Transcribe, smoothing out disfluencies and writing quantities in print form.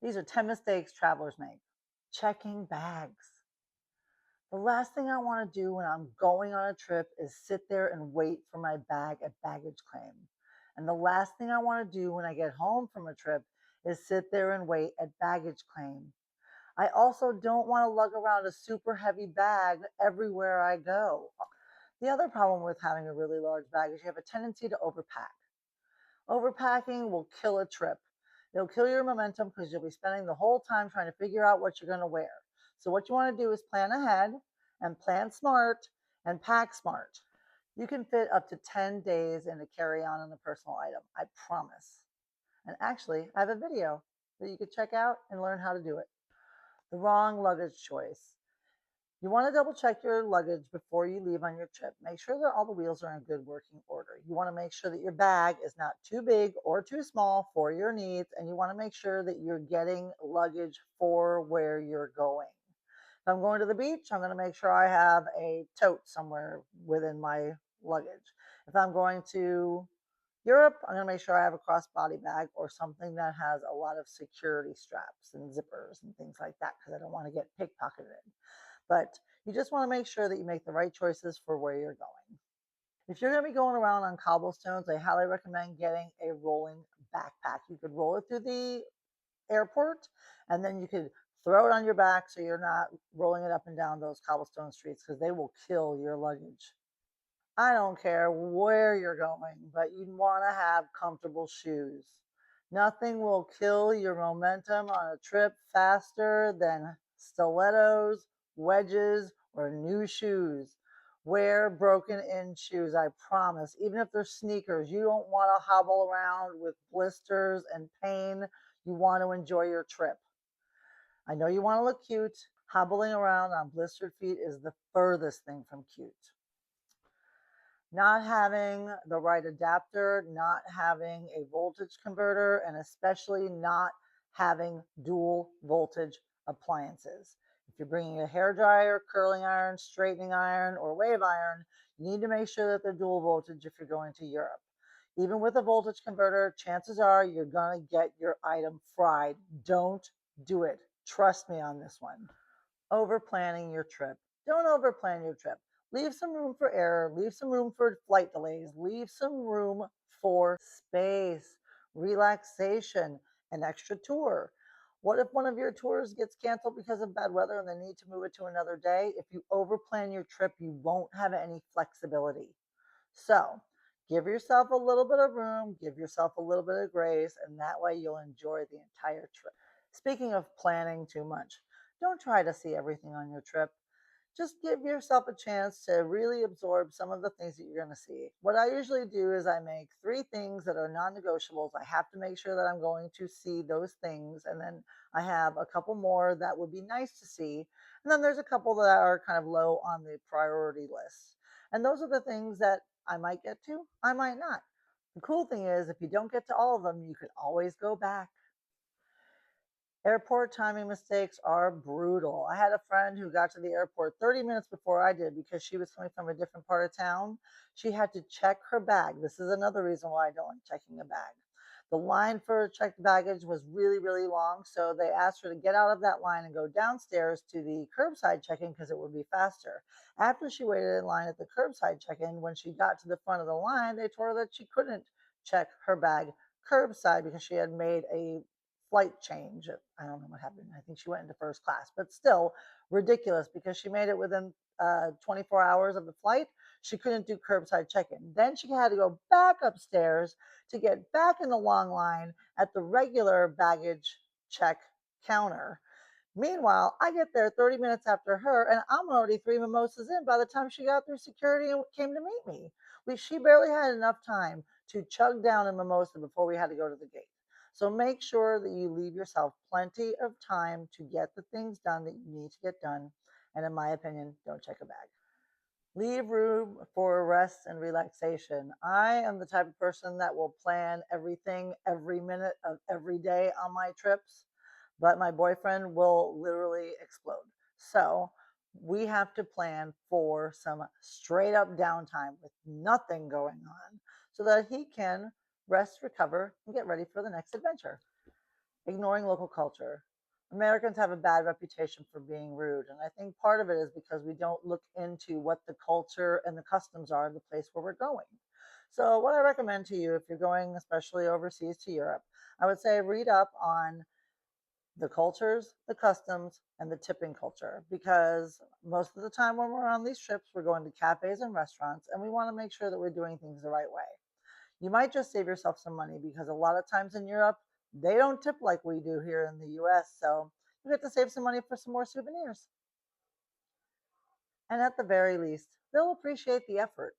These are 10 mistakes travelers make. Checking bags. The last thing I want to do when I'm going on a trip is sit there and wait for my bag at baggage claim. And the last thing I want to do when I get home from a trip is sit there and wait at baggage claim. I also don't want to lug around a super heavy bag everywhere I go. The other problem with having a really large bag is you have a tendency to overpack. Overpacking will kill a trip. It'll kill your momentum because you'll be spending the whole time trying to figure out what you're going to wear. So, what you want to do is plan ahead and plan smart and pack smart. You can fit up to 10 days in a carry on and a personal item, I promise. And actually, I have a video that you can check out and learn how to do it. The wrong luggage choice. You want to double check your luggage before you leave on your trip. Make sure that all the wheels are in good working order. You want to make sure that your bag is not too big or too small for your needs, and you want to make sure that you're getting luggage for where you're going. If I'm going to the beach, I'm going to make sure I have a tote somewhere within my luggage. If I'm going to Europe, I'm going to make sure I have a crossbody bag or something that has a lot of security straps and zippers and things like that because I don't want to get pickpocketed. But you just want to make sure that you make the right choices for where you're going. If you're going to be going around on cobblestones, I highly recommend getting a rolling backpack. You could roll it through the airport and then you could throw it on your back so you're not rolling it up and down those cobblestone streets because they will kill your luggage. I don't care where you're going, but you want to have comfortable shoes. Nothing will kill your momentum on a trip faster than stilettos, wedges, or new shoes. Wear broken in shoes, I promise. Even if they're sneakers, you don't want to hobble around with blisters and pain. You want to enjoy your trip. I know you want to look cute. Hobbling around on blistered feet is the furthest thing from cute. Not having the right adapter, not having a voltage converter, and especially not having dual voltage appliances. If you're bringing a hair dryer, curling iron, straightening iron, or wave iron, you need to make sure that they're dual voltage if you're going to Europe. Even with a voltage converter, chances are you're going to get your item fried. Don't do it. Trust me on this one. Over planning your trip. Don't over plan your trip. Leave some room for error, leave some room for flight delays, leave some room for space, relaxation, an extra tour. What if one of your tours gets canceled because of bad weather and they need to move it to another day? If you overplan your trip, you won't have any flexibility. So give yourself a little bit of room, give yourself a little bit of grace, and that way you'll enjoy the entire trip. Speaking of planning too much, don't try to see everything on your trip. Just give yourself a chance to really absorb some of the things that you're going to see. What I usually do is I make 3 things that are non negotiables. I have to make sure that I'm going to see those things. And then I have a couple more that would be nice to see. And then there's a couple that are kind of low on the priority list. And those are the things that I might get to, I might not. The cool thing is, if you don't get to all of them, you can always go back. Airport timing mistakes are brutal. I had a friend who got to the airport 30 minutes before I did because she was coming from a different part of town. She had to check her bag. This is another reason why I don't like checking a bag. The line for checked baggage was really, really long. So they asked her to get out of that line and go downstairs to the curbside check in because it would be faster. After she waited in line at the curbside check in, when she got to the front of the line, they told her that she couldn't check her bag curbside because she had made a flight change. I don't know what happened. I think she went into first class, but still ridiculous because she made it within 24 hours of the flight. She couldn't do curbside check in. Then she had to go back upstairs to get back in the long line at the regular baggage check counter. Meanwhile, I get there 30 minutes after her, and I'm already 3 mimosas in by the time she got through security and came to meet me. She barely had enough time to chug down a mimosa before we had to go to the gate. So make sure that you leave yourself plenty of time to get the things done that you need to get done. And in my opinion, don't check a bag. Leave room for rest and relaxation. I am the type of person that will plan everything every minute of every day on my trips, but my boyfriend will literally explode. So we have to plan for some straight up downtime with nothing going on so that he can rest, recover, and get ready for the next adventure. Ignoring local culture. Americans have a bad reputation for being rude, and I think part of it is because we don't look into what the culture and the customs are of the place where we're going. So, what I recommend to you if you're going, especially overseas to Europe, I would say read up on the cultures, the customs, and the tipping culture because most of the time when we're on these trips, we're going to cafes and restaurants, and we want to make sure that we're doing things the right way. You might just save yourself some money because a lot of times in Europe, they don't tip like we do here in the US. So you get to save some money for some more souvenirs. And at the very least, they'll appreciate the effort.